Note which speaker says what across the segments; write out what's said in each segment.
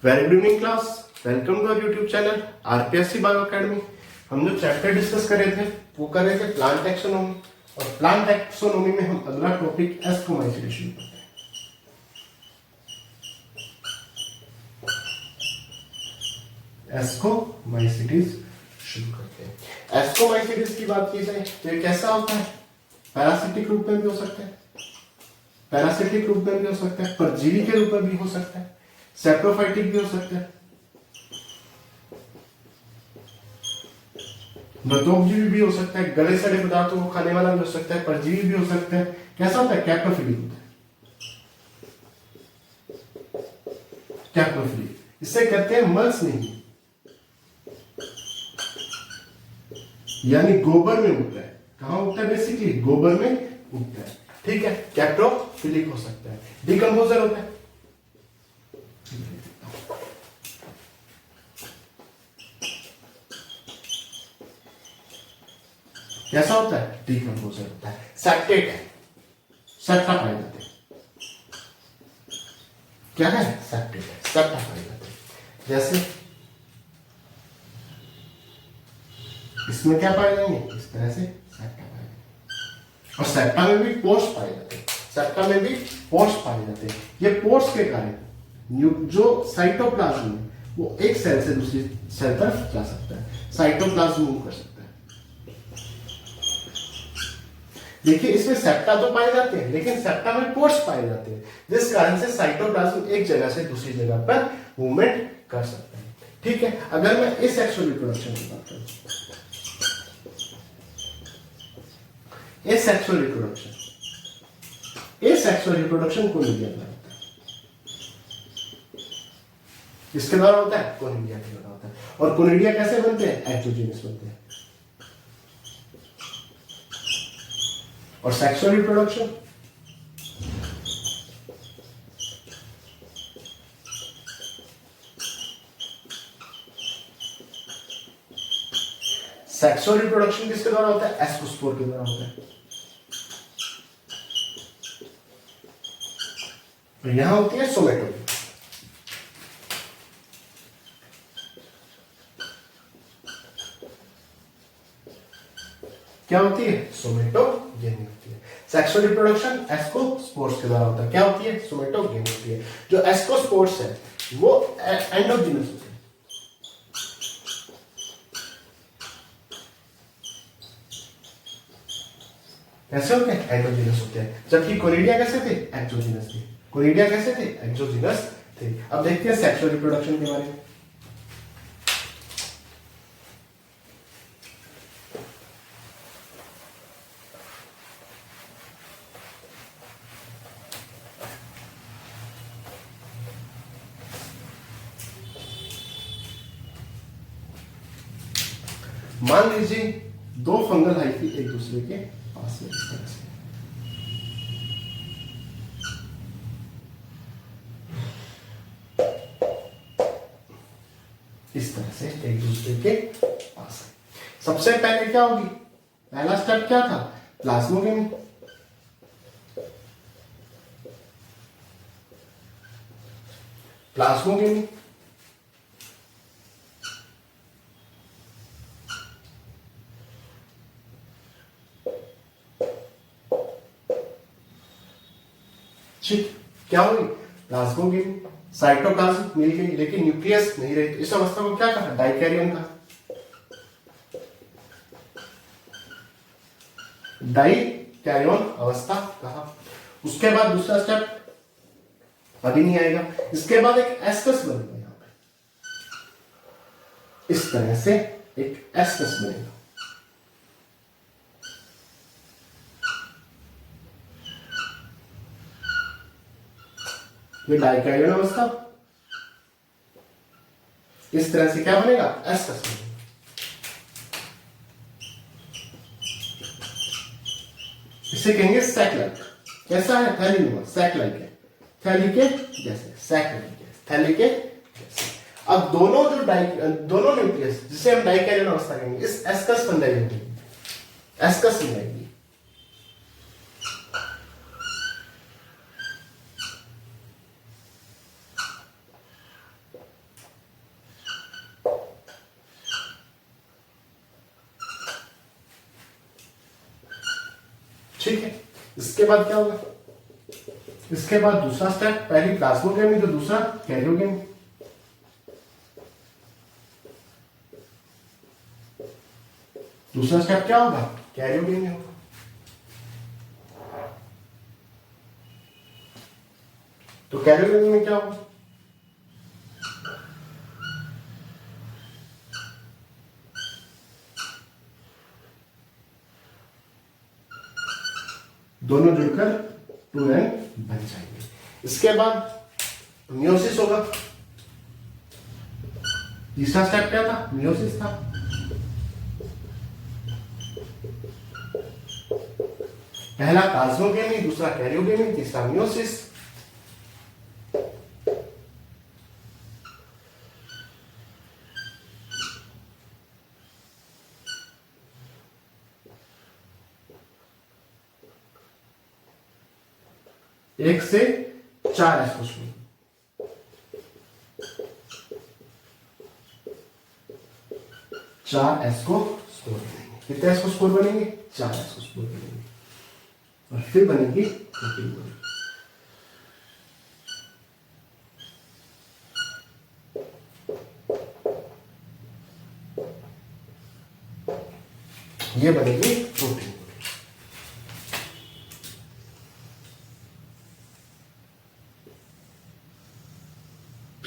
Speaker 1: Very good evening class. Welcome to our YouTube channel RPSC bio academy. हम जो chapter discuss कर रहे थे वो कर रहे थे प्लांट टैक्सोनॉमी, और प्लांट टैक्सोनॉमी में हम अगला टॉपिक एस्कोमाइसीटी शुरू करते हैं। एस्कोमाइसीटीज शुरू करते हैं। एस्कोमाइसीटीज की बात की जाए तो ये कैसा होता है? पैरासिटिक रूप में भी हो सकता है, पैरासिटिक रूप में भी हो सकता है, परजीवी के रूप में भी हो सकता है, सेप्रोफाइटिक भी हो सकता है, मृतोपजीवी भी हो सकता है, गले सड़े पदार्थों को खाने वाला भी हो सकता है, परजीवी भी हो सकता है। कैसा होता है? कैप्रोफिलिक होता है, कैप्रोफिलिक। इससे कहते हैं मल्स नहीं, यानी गोबर में उगता है। कहां उगता है? बेसिकली गोबर में उगता है। ठीक है, कैप्रोफिलिक हो सकता है। डिकम्पोजर होता है, कैसा होता है? डिकम्पोजर होता है। सैक्टेट है, सट्टा पाए जाते हैं। क्या है? सैक्टेट है, सट्टा पाए जाते हैं। जैसे इसमें क्या पाए जाएंगे? इस तरह से सट्टा पाए जाएंगे। और सट्टा में भी पोर्स पाए जाते हैं, सट्टा में भी पोर्स पाए जाते हैं। ये पोर्स के कारण जो साइटोप्लाज्म है वो एक सेल से दूसरी सेल तरफ जा सकता है, साइटोप्लाज्म मूव कर सकता है। देखिए, इसमें सेप्टा तो पाए जाते हैं, लेकिन सेप्टा में पोर्स पाए जाते हैं, जिस कारण से साइटोप्लाज्म एक जगह से दूसरी जगह पर मूवमेंट कर सकता है। ठीक है, अगर मैं इस सेक्सुअल रिप्रोडक्शन की बात करूं, इस सेक्सुअल रिप्रोडक्शन कोनिडिया द्वारा होता है। किसके द्वारा होता है? कोनिडिया के द्वारा होता है। और कोनिडिया कैसे बनते हैं? एक्सोजीनस बनते हैं। और सेक्सुअल रिप्रोडक्शन किसके द्वारा होता है? एस्कोस्पोर के द्वारा होता है। तो यहां होती है सोमेटोगेनी। क्या होती है? सोमेटोगेनी होती है। सेक्सुअल रिप्रोडक्शन एस्कोस्पोर्स के द्वारा होता है। क्या होती है? सोमेटोगेनी होती है। जो एस्कोस्पोर्स है वो एंडोजीनस होते हैं। कैसे होते हैं? एंडोजीनस होते हैं। जबकि कोनिडिया कैसे थे? एक्सोजीनस थे। कोनिडिया कैसे थे? एक्सोजीनस थे। अब देखते हैं सेक्सुअल रिप्रोडक्शन के बारे में। मान लीजिए दो फंगल हाइफी एक दूसरे के पास में इस तरह से, इस तरह से एक दूसरे के पास है। सबसे पहले क्या होगी? पहला स्टेप क्या था? प्लाज्मोगेमी। प्लाज्मोगेमी ठीक, क्या होगी? प्लाज्मोगेमी। साइटोप्लाज्म मिल गई, लेकिन न्यूक्लियस नहीं रही। तो इस अवस्था को क्या कहा? डाइकैरियन कहा। डाइकैरियन अवस्था कहा। उसके बाद दूसरा स्टेप अभी नहीं आएगा। इसके बाद एक एस्कस बनेगा यहां पे, इस तरह से एक एस्कस बनेगा। ये डाइकैरियन अवस्था, इस तरह से क्या बनेगा? एस्कस बनेगा। इसे कहेंगे सैक लाइक। कैसा है? थैलीनुमा, सैक लाइक है, थैली के जैसे, सैक लाइक है, थैली के जैसे। अब दोनों न्यूक्लियस जिसे हम डाइकैरियन अवस्था कहेंगे, इस एस्कस बन जाएगी, एस्कस बन जाएगी। ठीक है, इसके बाद क्या होगा, इसके बाद दूसरा स्टेप, पहली प्लाज्मोगेमी तो दूसरा कैरियोगेमी। दूसरा स्टेप क्या होगा, कैरियोगेमी होगा। तो कैरियोगेमी में क्या होगा, दोनों जुड़कर 2n बन जाएंगे। इसके बाद मियोसिस होगा। तीसरा स्टेप क्या था, मियोसिस था। पहला प्लाज्मोगेमी, दूसरा कैरियोगेमी, तीसरा मियोसिस। एक से 4 एस को स्कोर, 4 एस को स्कोर बनेंगे। कितने एस को स्कोर बनेंगे, 4 एस को स्कोर बनेंगे। और फिर बनेगी प्रोटीन बॉडी। ये बनेगी प्रोटीन बॉडी।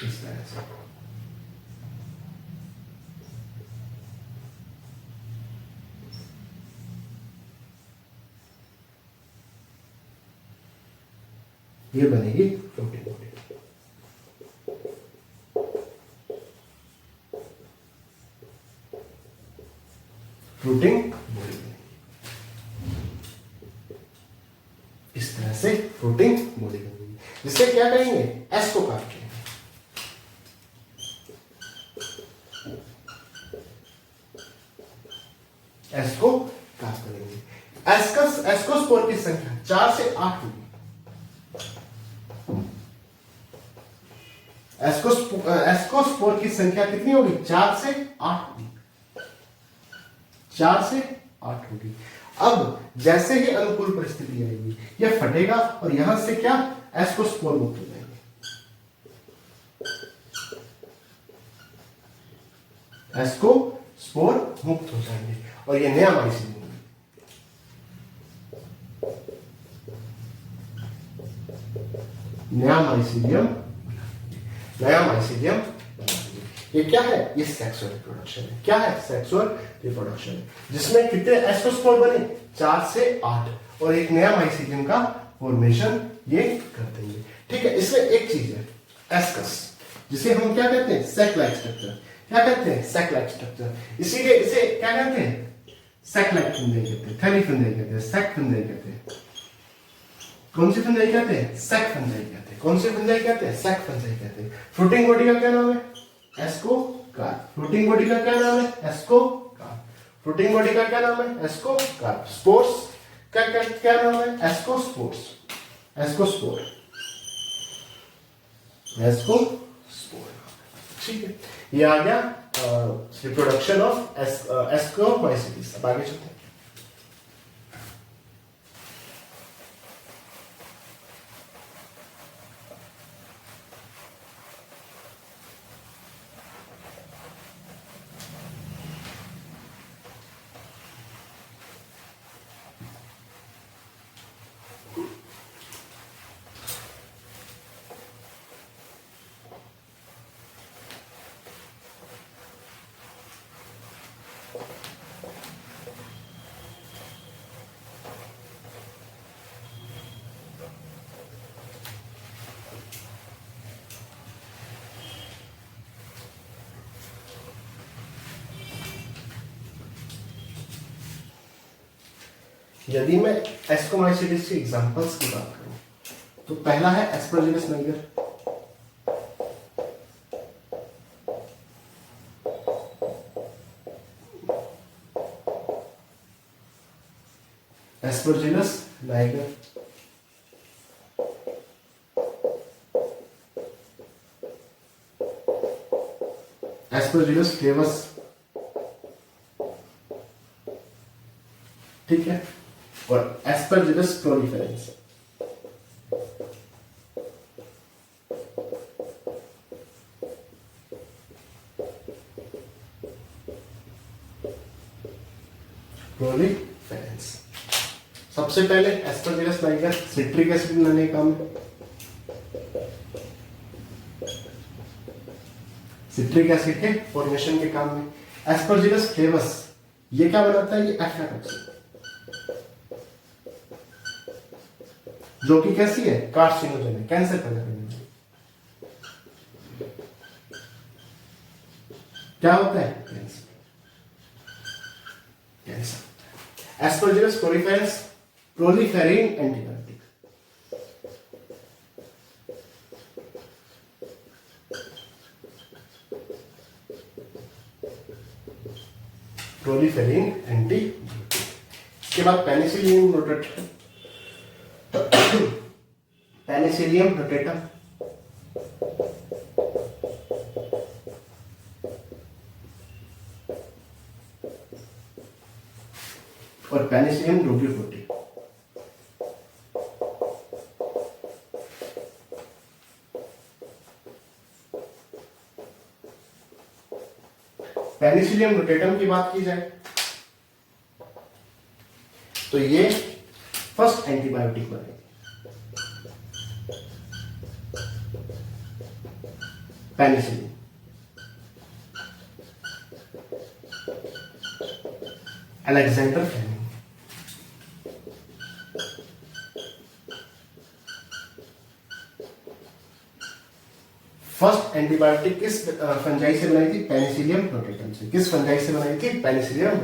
Speaker 1: इस तरह से ये बनेगी प्रोटीन बॉडी। प्रोटीन बॉडी बनेगी इस तरह से, प्रोटीन बॉडी बनेगी, जिससे क्या करेंगे, एस को काट के एस को काट करेंगे। एस को स्पोर की संख्या 4 से 8 होगी। एस को स्पोर की संख्या कितनी होगी, 4 से 8 होगी। 4 से 8 होगी। अब जैसे ही अनुकूल परिस्थिति आएगी, यह फटेगा और यहां से क्या, एस को स्पोर मुक्त हो जाएंगे। एस को स्पोर मुक्त हो जाएंगे और ये नया माइसीलियम, नया माइसीलियम ये क्या है, ये सेक्सुअल रिप्रोडक्शन है। क्या है, सेक्सुअल रिप्रोडक्शन है, जिसमें कितने एस को स्पोर बने, 4 से 8, और एक नया माइसीलियम का फॉर्मेशन ये कर देंगे। ठीक है, इसमें एक चीज है, एस्कस, जिसे हम क्या कहते हैं, सेक लाइक स्ट्रक्चर। क्या कहते हैं, सेक लाइक स्ट्रक्चर। इसीलिए इसे क्या कहते हैं, सेक लाइक फंडाई कहते हैं, थैली फंडाई कहते हैं, सेक फंडाई कहते हैं। कौन सी फंडाई कहते हैं, सेक फंडाई कहते हैं। कौन सी फंडाई कहते हैं, सेक फंडाई कहते हैं। फ्रूटिंग बॉडी का क्या नाम है, एस्कोकार्प। फ्रूटिंग बॉडी का क्या नाम है, एस्कोकार्प। फ्रूटिंग बॉडी का क्या नाम है, एस्कोकार्प। स्पोर्स का क्या नाम है, एस्कोस्पोर्स। Ascospore, ascospore. ठीक है, ये आ गया रिप्रोडक्शन ऑफ एस्कोमाइसीट्स। अब आगे चलते हैं। यदि मैं एस्कोमाइसीट्स के एग्जांपल्स की बात करूं तो पहला है Aspergillus Niger. Aspergillus Niger, Aspergillus फ्लेवस। ठीक है, और एस्परजिलस प्रोलिफेरेंस। प्रोलिफेरेंस सबसे पहले एस्परजिलस नाइगर सिट्रिक एसिड बनाने का काम है। सिट्रिक एसिड के फॉर्मेशन के काम में। एस्परजिलस फ्लेवस ये क्या बनाता है? ये एफ्लाटॉक्सिन, जो कि कैसी है? कार्सिनोजन है, कैंसर पैदा करने वाली। क्या होता है? Cancer. Cancer. Aspergillus proliferans proliferin antibiotic. Proliferin antibiotic. इसके बाद पेनिसिलियम रोटेटम। पेनिसिलियम रोटेटम और पेनिसिलियम रोगियोफोर्टी। पेनिसिलियम रोटेटम की बात की जाए तो ये फर्स्ट एंटीबायोटिक बनेगी। Penicillin. Alexander Fleming. First antibiotic किस फंजाई से बनाई थी? पेनिसिलियम रोटेटम से। किस फंजाई से बनाई थी? पेनिसिलियम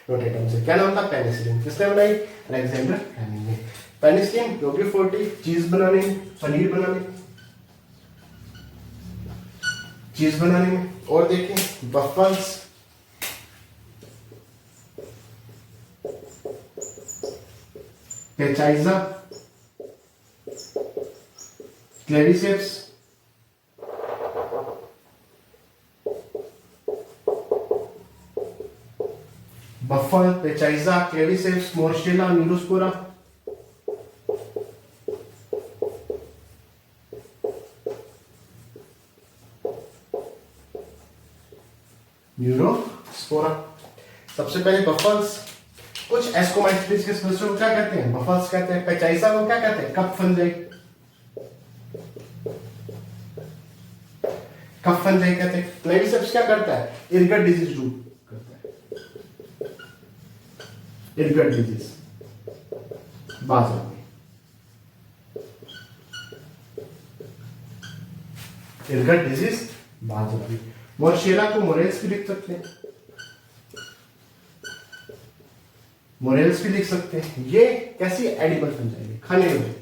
Speaker 1: रोटेटम से। क्या नाम था? पेनिसिलिन। किसने बनाई? अलेक्जेंडर फ्लेमिंग ने। पेनिसिलियम रोगियोफोर्टी चीज बनाने में, पनीर बनाने में, चीज बनाने में। और देखें truffles, peziza, claviceps, truffle, peziza, claviceps, morchella, neurospora. Neurospora. सबसे पहले बफल्स। कुछ एस्कोमाइसिस के सदस्यों को क्या कहते हैं? बफल्स कहते हैं। पेचाइजा को क्या कहते हैं? कफ फंजाई। कफ फंजाई कहते हैं। क्लेविसेप्स क्या करता है? इरगट डिजीज रूट करता है। इरगट डिजीज बाजरा में। इरगट डिजीज बाजरा में। मोर्शेला को मोरेल्स भी लिख सकते हैं। मोरेल्स भी लिख सकते हैं। ये कैसी एडिबल फंजाई है? खाने योग्य।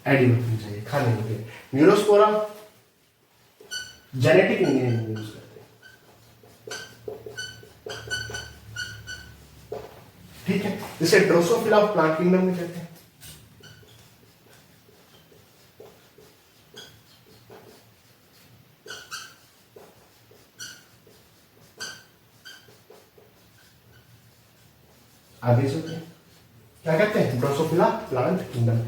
Speaker 1: एडिबल फंजाई, खाने योग्य। न्यूरोस्पोरा जेनेटिक इंजीनियरिंग यूज करते हैं। ठीक है, जिसे ड्रोसोफिला ऑफ प्लांट किंगडम में कहते हैं। आगे चलते हैं, क्या कहते हैं? Drosophila plant kingdom.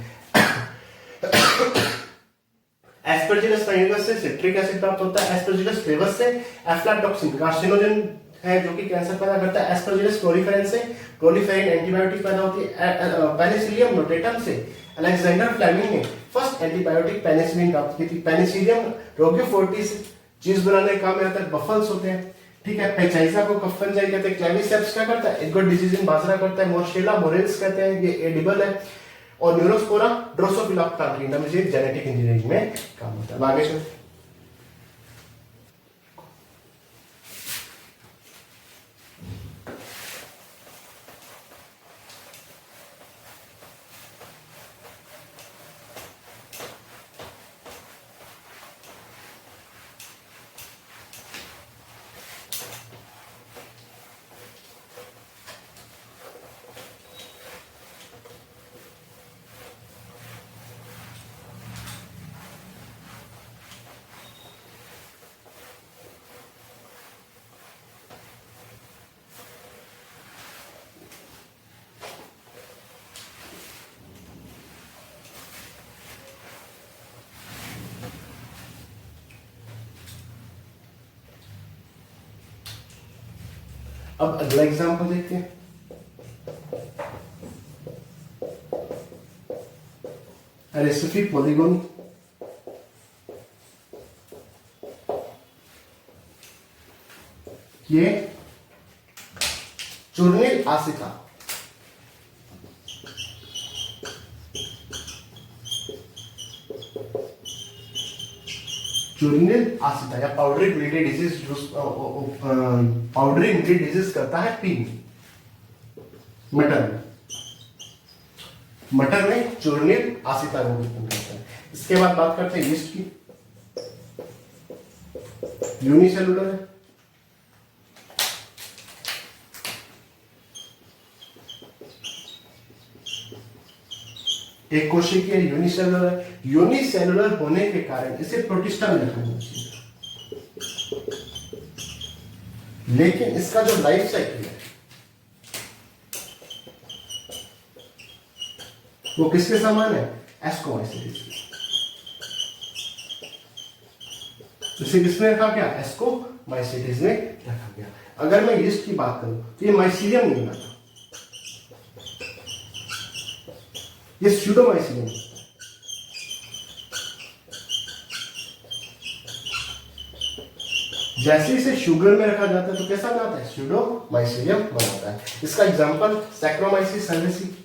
Speaker 1: Aspergillus Niger से सिट्रिक एसिड प्राप्त होता है। एस्परजिलस फ्लेवस से एफ्लाटॉक्सिन कार्सिनोजन है जो कि कैंसर पैदा करता है। एस्परजिलस प्रोलिफेरेंस से प्रोलिफेरिन एंटीबायोटिक पैदा होती है। पेनिसिलियम रोटेटम से अलेक्जेंडर फ्लेमिंग ने फर्स्ट एंटीबायोटिक पेनिसिलिन प्राप्त की थी। पेनिसिलियम रोगियोफोर्टी से चीज बनाने का काम में आता है। बफल्स होते हैं। ठीक है, पेचाइजा को कफ फंजाई कहते हैं। क्लेविसेप्स क्या करता है? इरगट डिजीज इन बाजरा करता है। मोर्शेला मोरेल्स कहते हैं, ये एडिबल है। और न्यूरोस्पोरा ड्रोसोफिला प्लांट किंगडम में जेनेटिक इंजीनियरिंग में काम होता है। आगे चलते हैं। अब अगला एग्जांपल देखते हैं। रेसिपी पॉलीगोन, ये चूर्णिल आसिका, चूर्णिल आसिका या पाउडरी मिल्टी डिजीज, पाउडरी मिल्टी डिजीज करता है पी मटर में, मटर में चूर्णिल आसिका रोग उत्पन्न करता है। इसके बाद बात करते हैं यीस्ट की। यूनिसेलुलर है, एक कोशिकीय यूनिसेलुलर है। यूनिसेलुलर होने के कारण इसे प्रोटिस्टा में रखा जाना चाहिए, लेकिन इसका जो लाइफ साइकिल है वो किसके समान है? एस्कोमाइसिटिस। इसे किसमें रखा गया? एस्कोमाइसिटिस में रखा गया। अगर मैं यीस्ट की बात करूं तो ये माइसीलियम नहीं होता, ये स्यूडोमाइसीलियम होता है। जैसे इसे शुगर में रखा जाता है तो कैसा बनाता है? स्यूडोमाइसीलियम बनाता है। इसका एग्जांपल सैक्रोमाइसिस सर्वेसी,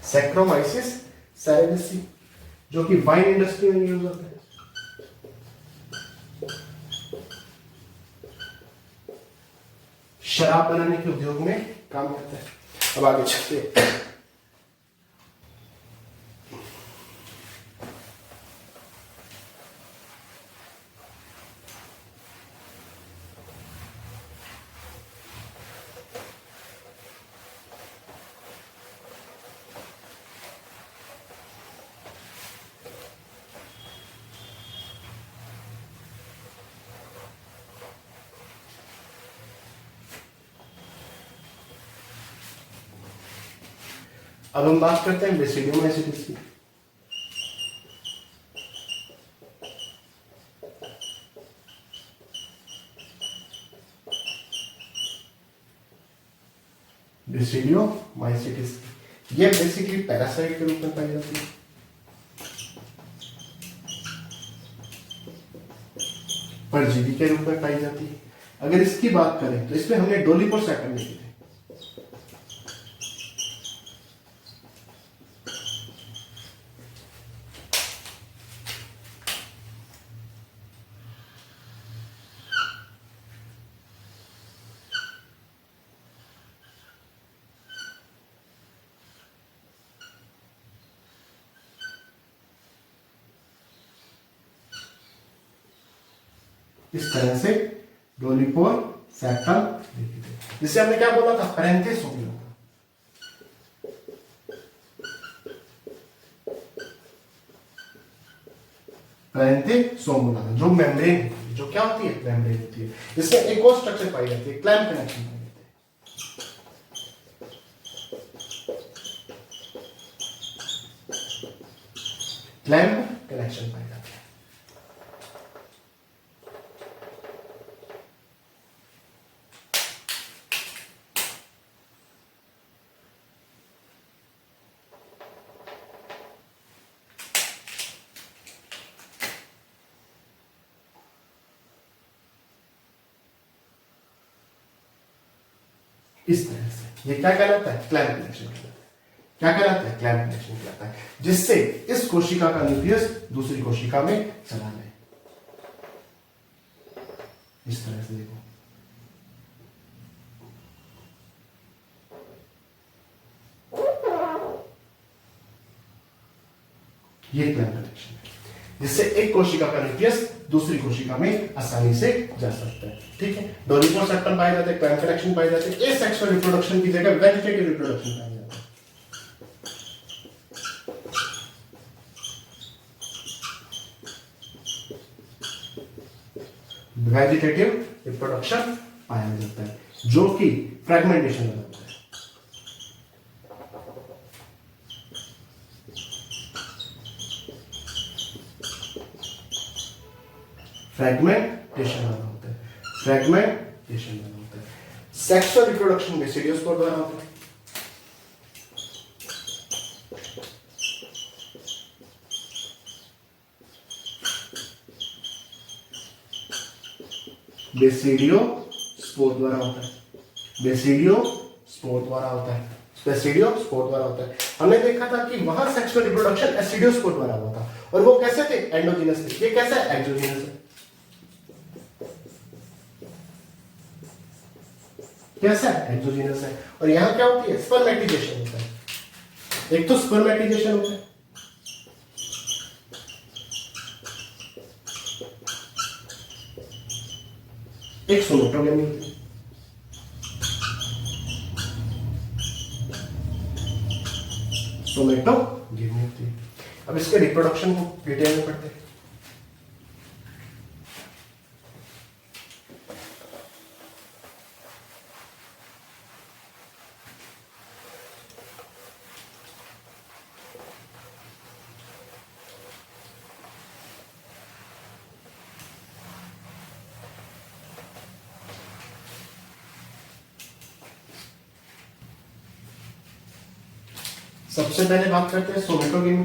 Speaker 1: सैक्रोमाइसिस सेरेविसी, जो कि वाइन इंडस्ट्री में यूज होता है। शराब बनाने के उद्योग में काम करता है। अब आगे चलते हैं। अब हम बात करते हैं बेसिडियोमाइसिटिस की। बेसिडियोमाइसिटिस ये बेसिकली पैरासाइट के रूप में पाई जाती है। परजीवी के रूप में पाई जाती है। अगर इसकी बात करें तो इसमें हमने डोलिपोसाइटम लिखे थे। इस तरह से डोलिपोसाइटम, जिसे हमने क्या बोला था? पैरेंथेसोमियम। पैरेंथेसोमियम जो मेम्ब्रेन, जो क्या होती है? मेम्ब्रेन होती है। इसमें एक और स्ट्रक्चर पाई जाती है, क्लैम्प कनेक्शन पाई जाती है। क्लैम्प कनेक्शन पाई जाती है। इस तरह से ये क्या कहलाता है? क्लैम्प कनेक्शन कहलाता है। क्या कहलाता है? क्लैम्प कनेक्शन कहलाता है, जिससे इस कोशिका का न्यूक्लियस दूसरी कोशिका में चला जाए। इस तरह से देखो, ये क्लैम्प कनेक्शन है, जिससे एक कोशिका का न्यूक्लियस दूसरी कोशिका में आसानी से जा सकता है। ठीक है, डोलिपोसाइटम पाए जाते हैं, क्लैम्प कनेक्शन पाए जाते हैं। एसेक्सुअल रिप्रोडक्शन की जगह वेजिटेटिव रिप्रोडक्शन पाया जाता है। वेजिटेटिव रिप्रोडक्शन पाया जाता है, जो कि फ्रेगमेंटेशन होता है। फ्रेगमेंटेशन वाला होता है, फ्रेगमेंटेशन वाला होता है। सेक्सुअल रिप्रोडक्शन बेसिडियोस्पोर द्वारा होता है। बेसिडियोस्पोर द्वारा होता है, बेसिडियोस्पोर द्वारा होता है, बेसिडियोस्पोर द्वारा होता है। हमने देखा था कि वहां सेक्सुअल रिप्रोडक्शन एसिडियोस्पोर द्वारा हुआ था, और वो कैसे थे? एंडोजीनस थे। ये कैसा है? एक्सोजीनस है। कैसा है? एक्सोजीनस है। और यहां क्या होती है? स्पर्मेटिजेशन होता है। एक तो स्पर्मेटिजेशन होता है, एक सोमेटोगेमी होती है। सोमेटोगेमी होती है। अब इसके रिप्रोडक्शन को डिटेल में पढ़ते हैं। सबसे पहले बात करते हैं सोमेटोगेमी।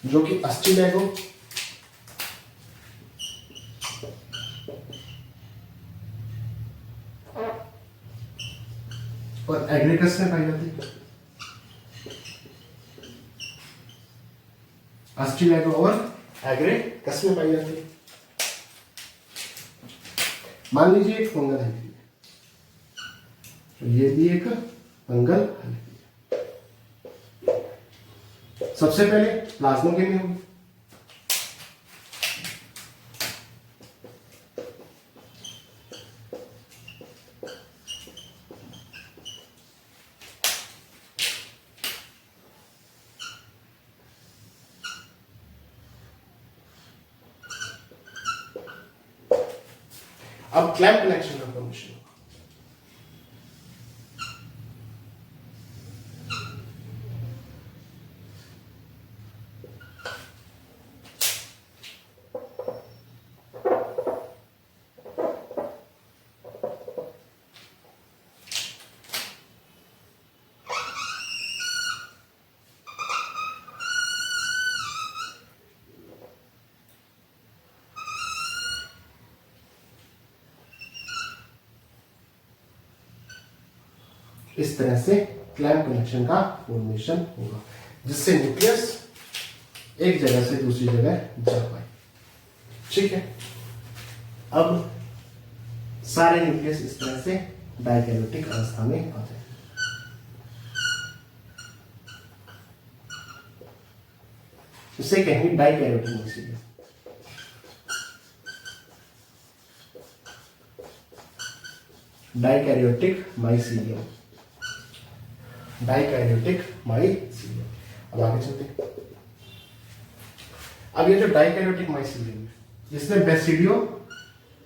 Speaker 1: जो कि अस्टिलैगो और एग्रीकस में पाई जाती है। अस्टिलैगो और एग्रीकस में पाई जाती है। मान लीजिए एक फंगल हैलिकी है, तो ये भी एक फंगल हैलिकी है। सबसे पहले प्लाज्मोगेमी होगी। अब क्लैंप कनेक्शन का फॉर्मेशन होगा। इस तरह से क्लैंप कनेक्शन का फॉर्मेशन होगा, जिससे न्यूक्लियस एक जगह से दूसरी जगह जा पाए। ठीक है। अब सारे न्यूक्लियस इस तरह से डाइकैरियोटिक अवस्था में आते हैं। इसे कहेंगे dikaryotic mycelium. Dikaryotic mycelium, dikaryotic mycelium. अब आगे चलते हैं। अब ये जो डाइकैरियोटिक माइसीलियम है, इसमें बेसिडियो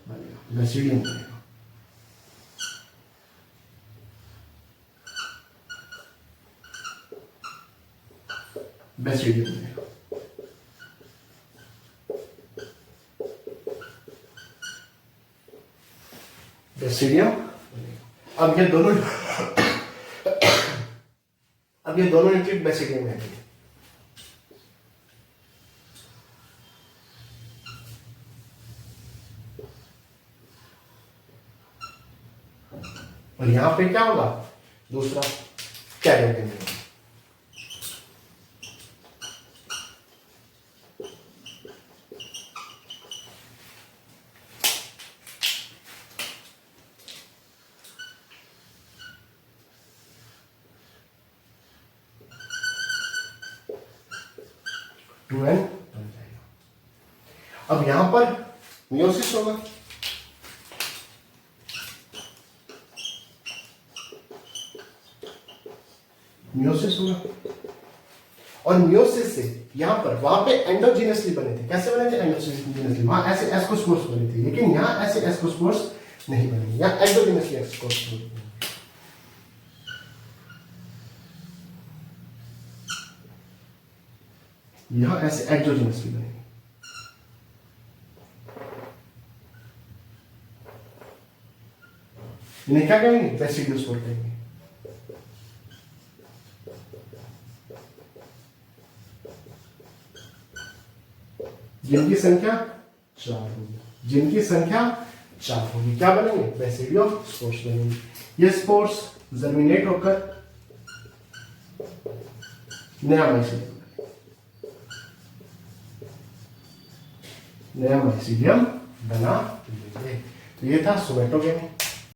Speaker 1: बनेगा, बेसिडियम बनेगा। बेसिडियम बनेगा। बेसिडियम बनेगा। अब ये दोनों न्यूक्लिक बेसिडियम में है। और यहां पे क्या होगा? दूसरा कैरियोटिन होगा। बन जाएगा। अब यहां पर मियोसिस होगा। मियोसिस होगा, और मियोसिस से यहां पर वहां पे एंडोजीनसली बने थे। कैसे बने थे? एंडोजीनसली। वहां ऐसे एस्कोस्पोर्स बने थे, लेकिन यहां ऐसे एस्कोस्पोर्स नहीं बने, यहां एंडोजीनसली एस्कोस्पोर्स बने। यहां ऐसे एक्सोजेनस भी बनेंगे। इन्हें क्या कहेंगे? रेसिड्यूज कहेंगे। जिनकी संख्या 4 होगी, जिनकी संख्या 4 होगी, क्या बनेंगे? बेसिडी ऑफ स्पोर्स बनेंगे। ये स्पोर्स जर्मिनेट होकर नया माइसीडियम बना लेंगे। तो ये था सोमेटोगेमी।